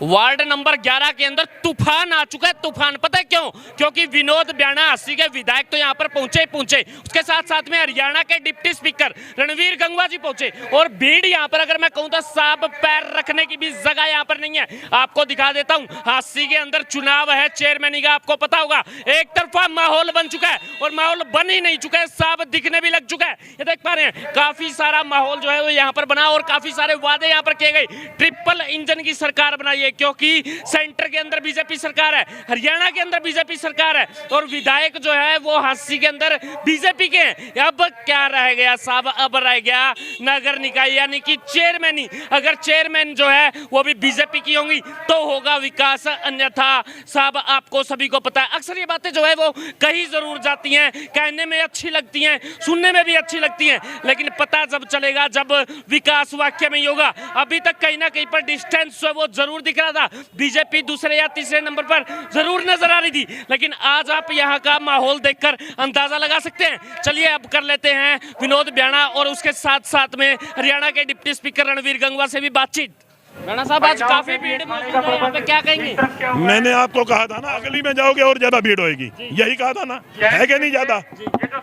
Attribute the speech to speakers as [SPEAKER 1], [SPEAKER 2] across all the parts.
[SPEAKER 1] Ward number 11 के अंदर तूफान आ चुका है। तूफान पता है क्यों? क्योंकि विनोद ब्याणा हस्सी के विधायक तो यहाँ पर पहुंचे। उसके साथ साथ में हरियाणा के डिप्टी स्पीकर रणवीर गंगवा जी पहुंचे। और भीड़ यहाँ पर अगर मैं कहूँ तो सांप पैर रखने की भी जगह यहाँ पर नहीं है। आपको दिखा देता हूँ, हस्सी के अंदर चुनाव है चेयरमैन का, आपको पता होगा। एक तरफा माहौल बन चुका है और माहौल बन ही नहीं चुका है, सांप दिखने भी लग चुका है। ये देख पा रहे हैं, काफी सारा माहौल जो है वो यहाँ पर बना और काफी सारे वादे यहाँ पर किए गए। ट्रिपल इंजन की सरकार बनाई है, क्योंकि सेंटर के अंदर बीजेपी सरकार है, हरियाणा के अंदर बीजेपी सरकार है और विधायक जो है वो हस्सी के अंदर बीजेपी के हैं। अब क्या रह गया साहब? अब रह गया नगर निकाय यानी कि चेयरमैन ही। अगर चेयरमैन जो है वो भी बीजेपी की होंगी तो होगा विकास, अन्यथा साहब आपको सभी को पता है। अक्सर ये बातें जो है वो कही जरूर जाती हैं, कहने में अच्छी लगती हैं, सुनने में भी अच्छी लगती हैं, लेकिन पता जब चलेगा जब विकास वाक्य में ही होगा। अभी तक कहीं ना कहीं पर डिस्टेंस जो है वो जरूर दिख रहा था, बीजेपी दूसरे या तीसरे नंबर पर जरूर नजर आ रही थी, लेकिन आज आप यहाँ का माहौल देखकर अंदाजा लगा सकते हैं। चलिए अब कर लेते हैं विनोद ब्याणा और उसके साथ साथ में हरियाणा के डिप्टी स्पीकर रणवीर गंगवा से भी बातचीत। राणा साहब आज काफी भीड़ मौजूद है यहाँ पे, क्या कहेंगे?
[SPEAKER 2] मैंने आपको कहा था ना अगली में जाओगे और ज्यादा भीड़ होगी, यही कहा था ना, है कि नहीं? ज्यादा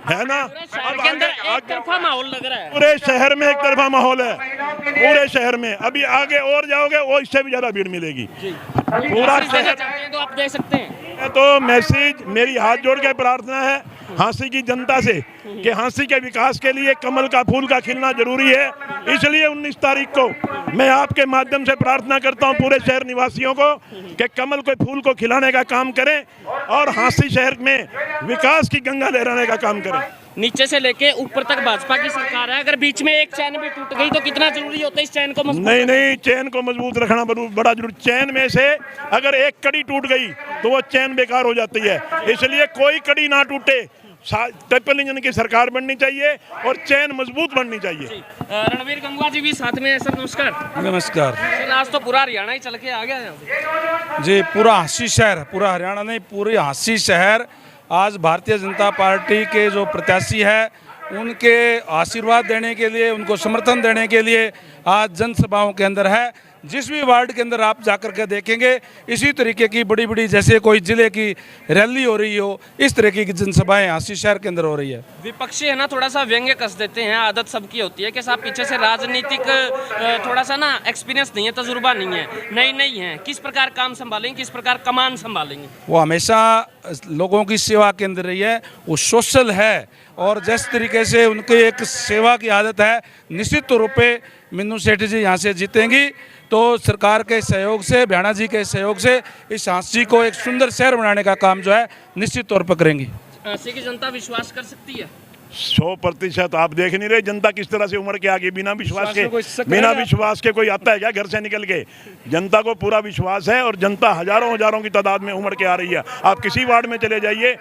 [SPEAKER 2] है ना?
[SPEAKER 1] शहर के अंदर एक तरफा माहौल लग रहा है,
[SPEAKER 2] पूरे शहर में एक तरफा माहौल है, पूरे शहर में। अभी आगे और जाओगे वो इससे भी ज्यादा भीड़ मिलेगी पूरा शहर।
[SPEAKER 1] तो आप देख सकते हैं
[SPEAKER 2] तो मैसेज मेरी हाथ जोड़ के प्रार्थना है हांसी की जनता से कि हांसी के विकास के लिए कमल का फूल का खिलना जरूरी है। इसलिए 19 तारीख को मैं आपके माध्यम से प्रार्थना करता हूं पूरे शहर निवासियों को कि कमल के फूल को खिलाने का काम करें और हांसी शहर में विकास की गंगा लहराने का काम करें।
[SPEAKER 1] नीचे से लेके ऊपर तक भाजपा की सरकार है, अगर बीच में एक चैन भी टूट गई तो कितना जरूरी होता है इस चैन को मजबूत?
[SPEAKER 2] नहीं, चैन को मजबूत रखना बड़ा जरूरी। चैन में से अगर एक कड़ी टूट गई तो वो चैन बेकार हो जाती है, इसलिए कोई कड़ी ना टूटे। ट्रिपल इंजन की सरकार बननी चाहिए और चैन मजबूत बननी चाहिए।
[SPEAKER 1] रणवीर गंगवा जी भी साथ में है। सर नमस्कार।
[SPEAKER 3] नमस्कार
[SPEAKER 1] सर आज तो पूरा हरियाणा ही चल के आ गया
[SPEAKER 3] जी, पूरा हांसी शहर, पूरा हरियाणा नहीं पूरी हांसी शहर आज भारतीय जनता पार्टी के जो प्रत्याशी है उनके आशीर्वाद देने के लिए, उनको समर्थन देने के लिए आज जनसभाओं के अंदर है। जिस भी वार्ड के अंदर आप जाकर के देखेंगे इसी तरीके की बड़ी बड़ी, जैसे कोई जिले की रैली हो रही हो, इस तरीके की जनसभाएं हांसी शहर के अंदर हो रही है।
[SPEAKER 1] विपक्षी है ना थोड़ा सा व्यंग्य कस देते हैं, आदत सबकी होती है कि साहब पीछे से राजनीतिक थोड़ा सा ना एक्सपीरियंस नहीं है, तजुर्बा नहीं है, नई है, किस प्रकार काम संभालेंगे, किस प्रकार कमान संभालेंगे? वो
[SPEAKER 3] हमेशा लोगों की सेवा के अंदर रही है, वो सोशल है और जिस तरीके से उनकी एक सेवा की आदत है, निश्चित तौर पे मीनू सेठी जी यहाँ से जीतेंगी तो सरकार के सहयोग से, ब्याणा जी के सहयोग से इस हांसी को एक सुंदर शहर बनाने का काम जो है निश्चित तौर पर करेंगी।
[SPEAKER 1] हांसी की जनता विश्वास कर सकती है
[SPEAKER 2] 100%। आप देख नहीं रहे जनता किस तरह से उमड़ के आगे बिना विश्वास के कोई आता है क्या घर से निकल के? जनता को पूरा विश्वास है और जनता हजारों की तादाद में उमड़ के आ रही है। आप किसी वार्ड में चले जाइए,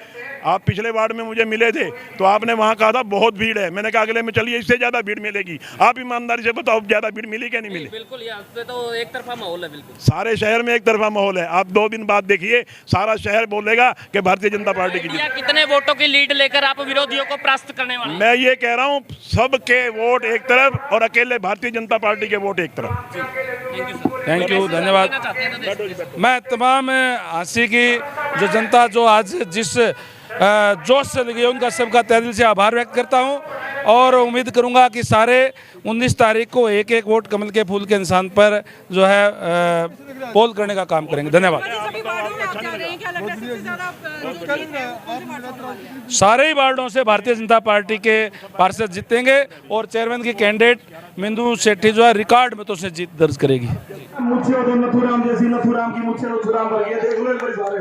[SPEAKER 2] आप पिछले वार्ड में मुझे मिले थे तो आपने वहाँ कहा था बहुत भीड़ है, मैंने कहा अगले में चलिए इससे ज्यादा भीड़ मिलेगी। आप ईमानदारी से बताओ ज्यादा भीड़ मिली क्या नहीं मिली?
[SPEAKER 1] बिल्कुल, यहाँ पे तो एक तरफा माहौल है। बिल्कुल
[SPEAKER 2] सारे शहर में एक तरफा माहौल है। आप 2 दिन बाद देखिए सारा शहर बोलेगा कि भारतीय जनता पार्टी की जीत।
[SPEAKER 1] कितने वोटों की लीड लेकर आप विरोधियों को परास्त करने वाले?
[SPEAKER 2] मैं ये कह रहा हूँ सबके वोट एक तरफ और अकेले भारतीय जनता पार्टी के वोट एक तरफ।
[SPEAKER 3] थैंक यू, धन्यवाद। मैं तमाम हांसी की जो जनता जो आज जिस जोश से लगी है उनका सबका तहे दिल से आभार व्यक्त करता हूं और उम्मीद करूंगा कि सारे 19 तारीख को एक एक वोट कमल के फूल के इंसान पर जो है पोल करने का काम करेंगे। धन्यवाद। सारे ही वार्डों से भारतीय जनता पार्टी के पार्षद जीतेंगे और चेयरमैन की कैंडिडेट मीनू सेठी जो है रिकॉर्ड में तो से जीत दर्ज करेगी।
[SPEAKER 4] मुझे तो नथुराम जैसी, नथुराम की मुझे नथुराम पर ये देख लो एक बार सारे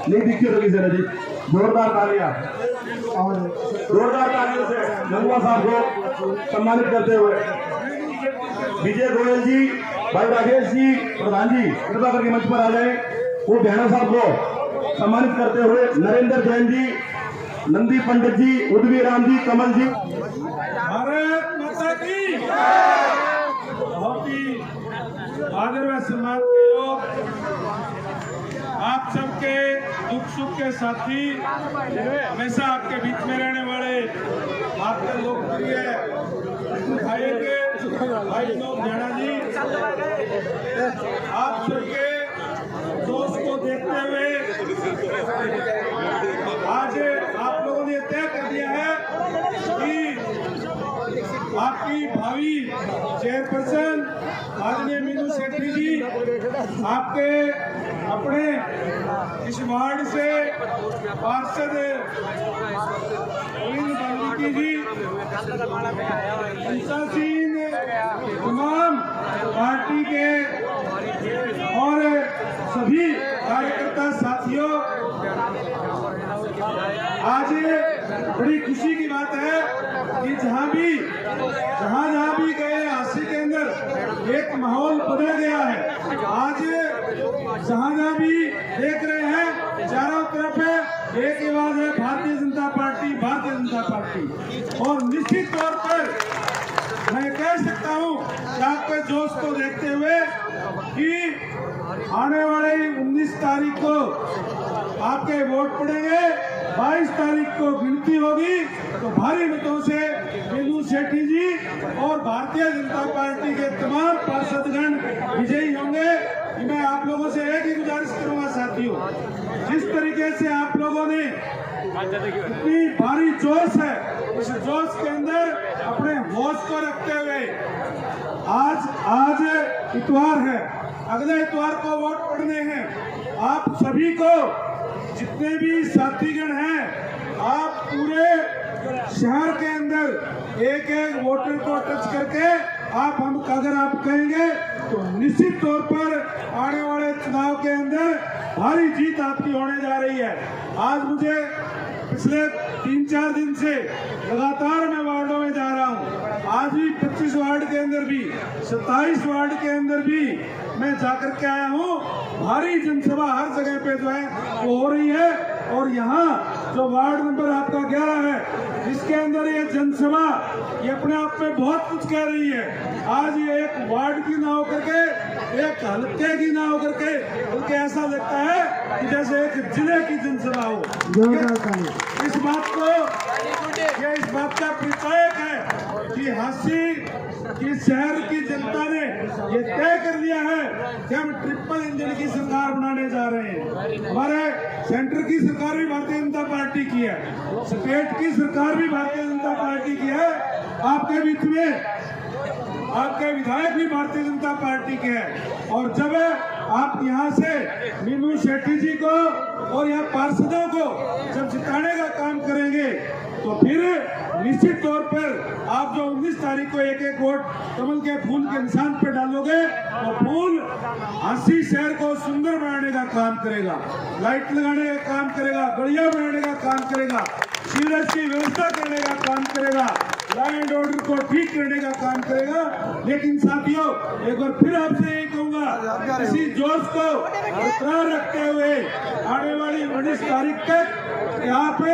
[SPEAKER 4] नहीं दिखी तो किसी ने जी। जोरदार तालियां से गंगवा साहब को सम्मानित करते हुए विजय गोयल जी, भाई राजेश जी, प्रधान जी कृपा करके मंच पर आ जाए। वो ब्याणा साहब को सम्मानित करते हुए नरेंद्र जैन जी, नंदी पंडित जी, उदवी राम जी, कमल जी।
[SPEAKER 5] भारत माता की बहुत ही आदर व सम्मान के योग आप सबके दुख सुख के साथी, हमेशा आपके बीच में रहने वाले आपके लोकप्रिय विधायक भाई विनोद ब्याणा जी, आप सबके आपके अपने इस वार्ड से पार्षद अरविंद वाल्मीकि जी, इंसासीन तमाम पार्टी के और सभी कार्यकर्ता साथियों, आज बड़ी खुशी की बात है कि जहां भी गए हांसी के अंदर एक माहौल बदल गया है। आज जहां भी देख रहे हैं चारों तरफ है एक आवाज है, भारतीय जनता पार्टी, भारतीय जनता पार्टी। और निश्चित तौर पर मैं कह सकता हूं कि आपके जोश को देखते हुए कि आने वाले 19 तारीख को आपके वोट पड़ेंगे, 22 तारीख को गिनती होगी, तो भारी मतों से मीनू सेठी जी और भारतीय जनता पार्टी के तमाम पार्षदगण विजयी होंगे। मैं आप लोगों से एक ही गुजारिश करूंगा साथियों, जिस तरीके से आप लोगों ने इतनी भारी जोश है, इस जोश के अंदर अपने होश को रखते हुए आज इतवार है, अगले इतवार को वोट पड़ने हैं। आप सभी को, जितने भी साथीगण हैं, आप पूरे शहर के अंदर एक एक वोटर को टच करके अगर आप कहेंगे तो निश्चित तौर पर आने वाले चुनाव के अंदर भारी जीत आपकी होने जा रही है। आज मुझे पिछले 3-4 दिन से लगातार मैं वार्डों में जा रहा हूँ। आज भी 25 वार्ड के अंदर भी, 27 वार्ड के अंदर भी मैं जाकर के आया हूँ। भारी जनसभा हर जगह पे जो है वो हो रही है। और यहाँ जो वार्ड नंबर आपका 11 है, इसके अंदर ये जनसभा ये अपने आप में बहुत कुछ कह रही है। आज ये एक वार्ड की ना होकर के, एक हल्के की ना होकर के, बल्कि ऐसा लगता है कि जैसे एक जिले की जनसभा हो। इस बात का परिचायक है कि हांसी की शहर की जनता ने ये तय कर लिया है कि हम ट्रिपल इंजन की सरकार बनाने जा रहे हैं। हमारे सेंटर की सरकार भी भारतीय जनता पार्टी की है, स्टेट की सरकार भी भारतीय जनता पार्टी की है, आपके बीच में आपके विधायक भी भारतीय जनता पार्टी के हैं। और जब आप यहाँ से मीनू सेठी जी को और यहाँ पार्षदों को जब जिताने का काम करेंगे, तो फिर निश्चित तौर पर आप जो 19 तारीख को एक एक वोट कमल के फूल के निशान पर डालोगे, तो फूल हांसी शहर को सुंदर बनाने का काम करेगा, लाइट लगाने का काम करेगा, गलियां बनाने का काम करेगा, सीवरेज की व्यवस्था करने का काम करेगा, लॉ एंड ऑर्डर को ठीक करने का काम करेगा। लेकिन साथियों, एक बार फिर आपसे यही कहूंगा, इसी जोश को बरकरार रखते हुए आने वाली 19 तारीख तक यहाँ पे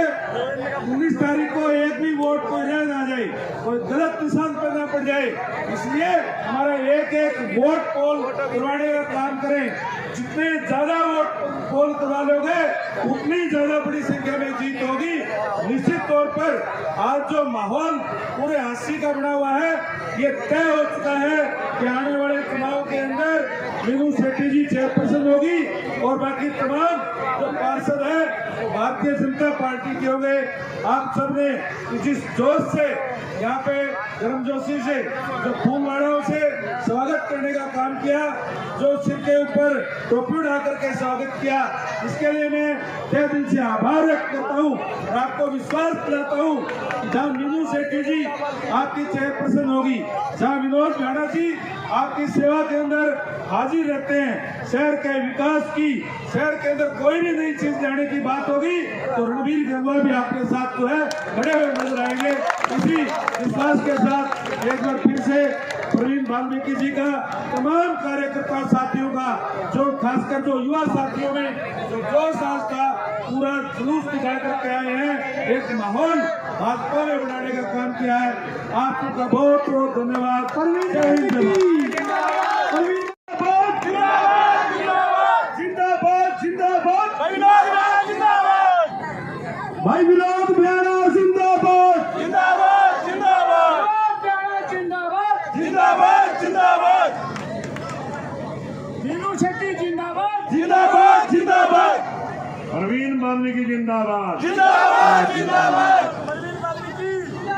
[SPEAKER 5] 19 तारीख को एक भी वोट कोई रह ना जाए, कोई गलत निशान पर ना पड़ जाए, इसलिए हमारा एक एक वोट पोल करवाने का काम करें। जितने ज्यादा वोट पोल करवा लोगे, उतनी ज्यादा बड़ी संख्या में जीत होगी। निश्चित तौर पर आज जो माहौल पूरे हांसी का बना हुआ है, ये तय हो चुका है कि आने वाले चुनाव के अंदर मीनू सेठी जी चेयरपर्सन होगी और बाकी तमाम जो पार्षद है भारतीय जनता पार्टी के होंगे। आप सबने जिस जोश से यहाँ पे गर्मजोशी से जो फूलवाड़ों से स्वागत करने का काम किया, जो सिर के ऊपर टोपी उड़ा करके स्वागत किया, इसके लिए मैं तहे दिल से आभार व्यक्त करता हूँ और आपको विश्वास दिलाता हूँ कि जहाँ मीनू सेठी जी आपकी चेयरपर्सन होगी, जहाँ विनोद भाड़ा जी आपकी सेवा के अंदर हाजिर रहते हैं, शहर के विकास की, शहर के अंदर कोई भी नई चीज लाने की बात होगी, तो रणवीर गंगवा भी आपके साथ जो है खड़े हुए नजर आएंगे। इसी विश्वास के साथ एक बार फिर से अरविंद वाल्मीकि जी का, तमाम कार्यकर्ता साथियों का, जो खासकर जो युवा साथियों में जो जोश आज का पूरा जुलूस दिखा करके आए हैं, एक माहौल भाजपा में बनाने का काम किया है। आप सबका बहुत बहुत धन्यवाद। जय हिंद, जिंदाबाद जिंदाबाद, भाई विनोद भाड़ा जिंदाबाद, जिंदाबाद जिंदाबाद, जिंदाबाद जिंदाबाद, मीनू सेठी जिंदाबाद, जिंदाबाद जिंदाबाद, अरविंद वाल्मीकि जिंदाबाद, जिंदाबाद जिंदाबाद।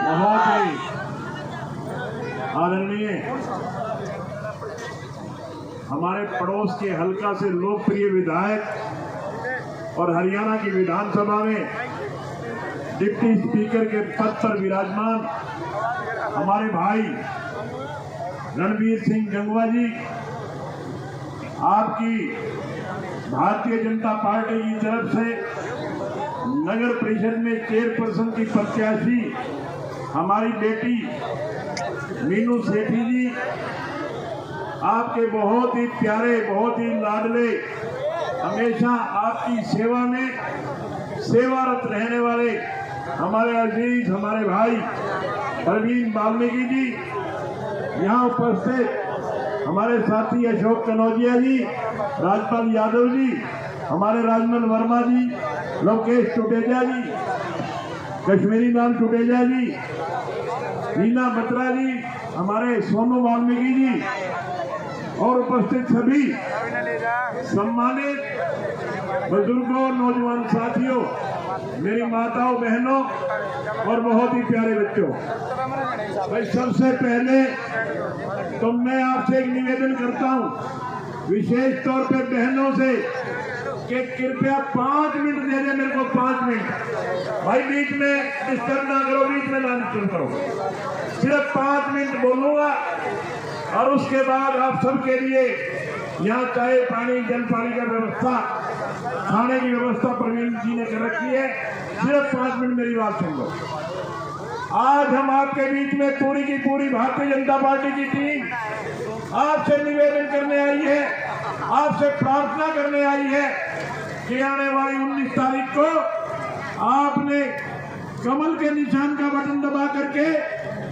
[SPEAKER 5] बहुत ही आदरणीय
[SPEAKER 4] हमारे पड़ोस के हलका से लोकप्रिय विधायक और हरियाणा की विधानसभा में डिप्टी स्पीकर के पद पर विराजमान हमारे भाई रणवीर सिंह गंगवा जी, आपकी भारतीय जनता पार्टी की तरफ से नगर परिषद में चेयरपर्सन की प्रत्याशी हमारी बेटी मीनू सेठी जी, आपके बहुत ही प्यारे, बहुत ही लाडले, हमेशा आपकी सेवा में सेवारत रहने वाले हमारे अजीज, हमारे भाई प्रवीण वाल्मीकि जी, यहाँ उपस्थित हमारे साथी अशोक कनौजिया जी, राजपाल यादव जी, हमारे राजमल वर्मा जी, लोकेश टुटेजा जी, कश्मीरी लाल टुटेजा जी, रीना बत्रा जी, हमारे सोनू वाल्मीकि जी और उपस्थित सभी सम्मानित बुजुर्गों, नौजवान साथियों, मेरी माताओं, बहनों और बहुत ही प्यारे बच्चों, भाई सबसे पहले तो मैं आपसे एक निवेदन करता हूं, विशेष तौर पे बहनों से, कि कृपया 5 मिनट दे दे मेरे को, 5 मिनट। भाई बीच में डिस्टर्ब ना करो, बीच में ना डिस्टर्ब करो, सिर्फ 5 मिनट बोलूंगा और उसके बाद आप सबके लिए यहाँ चाय पानी, जल पानी का व्यवस्था, खाने की व्यवस्था प्रवीण जी ने कर रखी है। सिर्फ 5 मिनट मेरी बात सुन लो। आज हम आपके बीच में पूरी की पूरी भारतीय जनता पार्टी की टीम आपसे निवेदन करने आई है, आपसे प्रार्थना करने आई है कि आने वाली 19 तारीख को आपने कमल के निशान का बटन दबा करके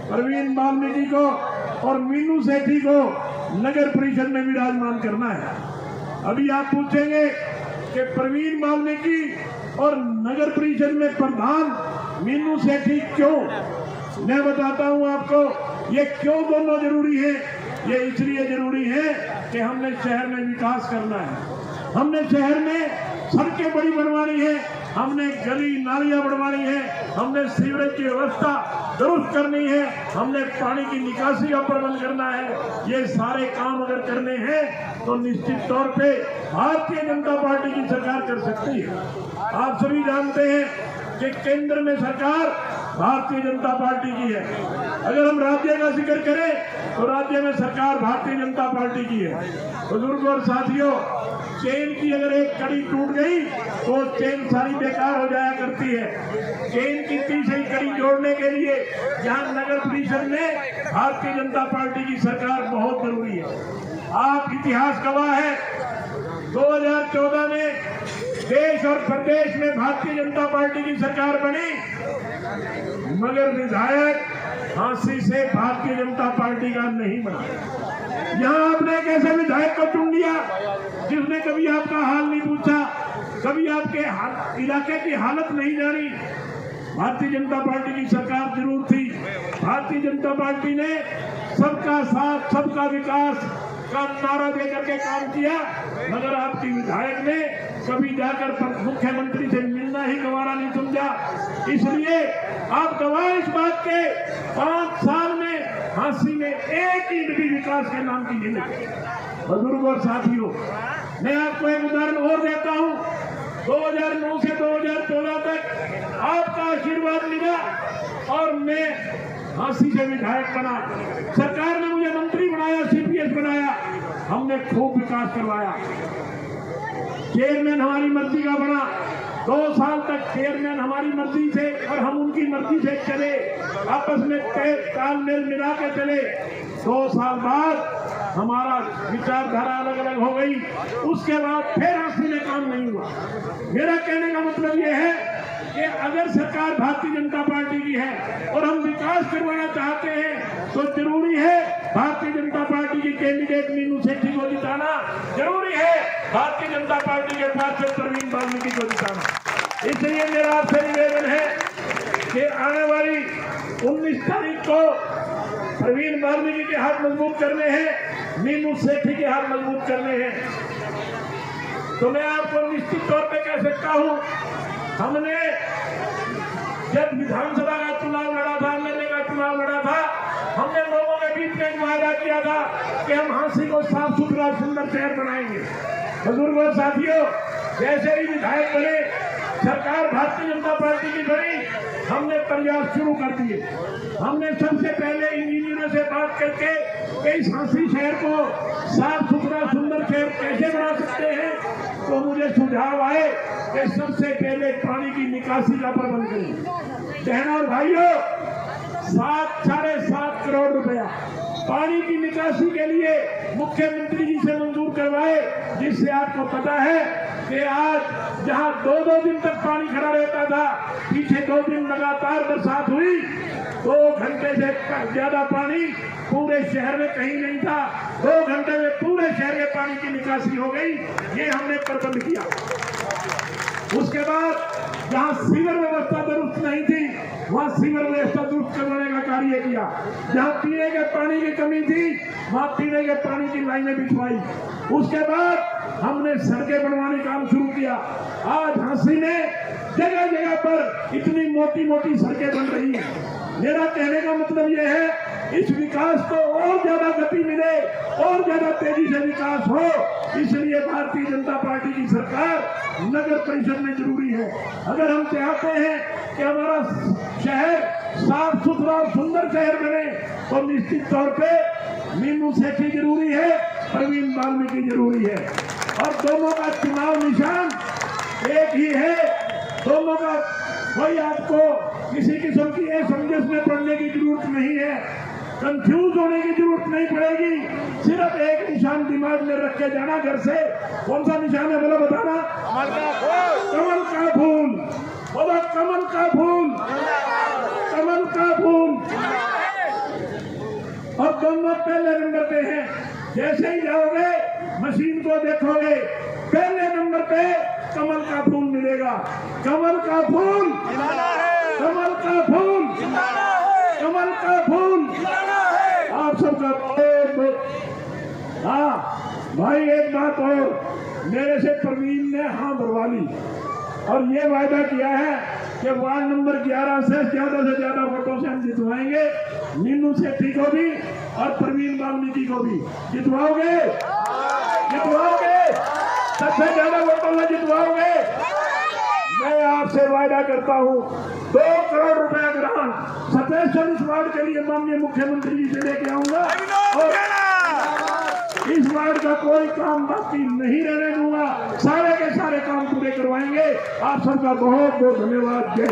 [SPEAKER 4] प्रवीण वाल्मीकि को और मीनू सेठी को नगर परिषद में विराजमान करना है। अभी आप पूछेंगे कि प्रवीण वाल्मीकि और नगर परिषद में प्रधान मीनू सेठी क्यों? मैं बताता हूं आपको, ये क्यों दोनों जरूरी है। ये इसलिए जरूरी है कि हमने शहर में विकास करना है, हमने शहर में सड़कें बड़ी बनवानी है, हमने गली नालियां बनवानी है, हमने सीवरेज की व्यवस्था दुरुस्त करनी है, हमने पानी की निकासी का प्रबंध करना है। ये सारे काम अगर करने हैं तो निश्चित तौर पे भारतीय जनता पार्टी की सरकार कर सकती है। आप सभी जानते हैं कि केंद्र में सरकार भारतीय जनता पार्टी की है। अगर हम राज्य का जिक्र करें तो राज्य में सरकार भारतीय जनता पार्टी की है। बुजुर्ग और साथियों, चेन की अगर एक कड़ी टूट गई तो चेन सारी बेकार हो जाया करती है। चेन की तीसरी कड़ी जोड़ने के लिए यहाँ नगर परिषद में भारतीय जनता पार्टी की सरकार बहुत जरूरी है। आप इतिहास गवाह है, 2014 में देश और प्रदेश में भारतीय जनता पार्टी की सरकार बनी, मगर विधायक फांसी से भारतीय जनता पार्टी का नहीं बना। यहाँ आपने एक ऐसे विधायक को चुन लिया जिसने कभी आपका हाल नहीं पूछा, कभी आपके इलाके की हालत नहीं जानी। भारतीय जनता पार्टी की सरकार जरूर थी, भारतीय जनता पार्टी ने सबका साथ सबका विकास का नारा देकर के काम किया, मगर आपकी विधायक ने कभी जाकर मुख्यमंत्री से मिलना ही गवारा नहीं समझा। इसलिए आप गवाह इस बात के, 5 साल में झांसी में एक ईंट भी विकास के नाम की नहीं लगी। बुजुर्ग और साथियों, मैं आपको एक उदाहरण और देता हूं। 2009 से 2014 तक आपका आशीर्वाद मिला और मैं झांसी से विधायक बना। सरकार ने मुझे मंत्री बनाया, सीपीएस बनाया, हमने खूब विकास करवाया। चेयरमैन हमारी मर्जी का बना, 2 साल तक चेयरमैन हमारी मर्जी से और हम उनकी मर्जी से चले, आपस में तालमेल मिला के चले। 2 साल बाद हमारा विचारधारा अलग अलग हो गई, उसके बाद फिर झांसी में काम नहीं हुआ। मेरा कहने का मतलब यह है कि अगर सरकार भारतीय जनता पार्टी की है और हम विकास करवाना चाहते हैं तो जरूरी है भारतीय जनता पार्टी की कैंडिडेट मीनू सेठी को जिताना, जरूरी है भारतीय जनता पार्टी के पार्षद प्रवीण वाल्मीकि को जिताना। इसलिए मेरा आपसे निवेदन है कि आने वाली 19 तारीख को प्रवीण वाल्मीकि के हाथ मजबूत करने हैं, मीनू सेठी के हाथ मजबूत करने हैं। तो मैं आपको निश्चित तौर पे कह सकता हूं, हमने जब विधानसभा का चुनाव लड़ा था, एमएलए का चुनाव लड़ा था, हमने लोगों के बीच
[SPEAKER 5] पार्टी ने एक वायदा किया था कि हम हांसी को साफ सुथरा सुंदर शहर बनाएंगे। बुजुर्गों साथियों, जैसे ही विधायक बने, सरकार भारतीय जनता पार्टी की बनी, हमने प्रयास शुरू कर दिए। हमने सबसे पहले इंजीनियरों से बात करके कि इस हांसी शहर को साफ सुथरा सुंदर शहर कैसे बना सकते हैं, तो मुझे सुझाव आए कि सबसे पहले पानी की निकासी का प्रबंध करें। बहनों और भाइयों, 7.5 करोड़ रुपया पानी की निकासी के लिए मुख्यमंत्री जी से मंजूर करवाए, जिससे आपको पता है कि आज जहां 2-2 दिन तक पानी खड़ा रहता था, पीछे 2 दिन लगातार बरसात हुई, 2 घंटे से ज्यादा पानी पूरे शहर में कहीं नहीं था। 2 घंटे में पूरे शहर में पानी की निकासी हो गई। ये हमने प्रबंध किया। उसके बाद जहां सीवर व्यवस्था दुरुस्त नहीं थी, वहां सीवर व्यवस्था दुरुस्त करवाने का कार्य किया। जहां पीने के पानी की कमी थी, वहां पीने के पानी की लाइनें बिछवाई। उसके बाद हमने सड़कें बनवाने का काम शुरू किया। आज हांसी में जगह जगह पर इतनी मोटी मोटी सड़कें बन रही हैं। मेरा कहने का मतलब यह है, इस विकास को और ज्यादा गति मिले, और ज्यादा तेजी से विकास हो, इसलिए भारतीय जनता पार्टी की सरकार नगर परिषद में जरूरी है। अगर हम चाहते हैं कि हमारा शहर साफ सुथरा और सुंदर शहर बने, तो निश्चित तौर पे मीनू सेठी जरूरी है, प्रवीण वाल्मीकि जरूरी है, और दोनों का चुनाव निशान एक ही है। दोनों का कोई आपको किसी किस्म की असमंजस में पड़ने की जरूरत नहीं है, कंफ्यूज होने की जरूरत नहीं पड़ेगी। सिर्फ एक निशान दिमाग में रख के जाना घर से। कौन सा निशान है बोला, बताना? कमल का फूल। बोला कमल का फूल, कमल का फूल। और दोनों पहले नंबर पे हैं। जैसे ही जाओगे, मशीन को देखोगे, पहले नंबर पे कमल का फूल मिलेगा। कमल का फूल, कमल का फूल, कमल का फूल। आप सबका हाँ भाई, एक बात और, मेरे से प्रवीण ने हाँ भरवा ली और ये वायदा किया है कि वार्ड नंबर 11 से ज्यादा वोटों से हम जितवाएंगे। मीनू सेठी को भी और प्रवीण वाल्मीकि को भी जितवाओगे, जितवाओगे, सबसे ज्यादा वोटों में जितवाओगे। मैं आपसे वायदा करता हूँ, 2 करोड़ रुपया ग्रांट स्पेशल इस वार्ड के लिए माननीय मुख्यमंत्री जी से लेके आऊंगा, और इस वार्ड का कोई काम बाकी नहीं रहने दूंगा। सारे के सारे काम पूरे करवाएंगे। आप सबका बहुत बहुत धन्यवाद। जय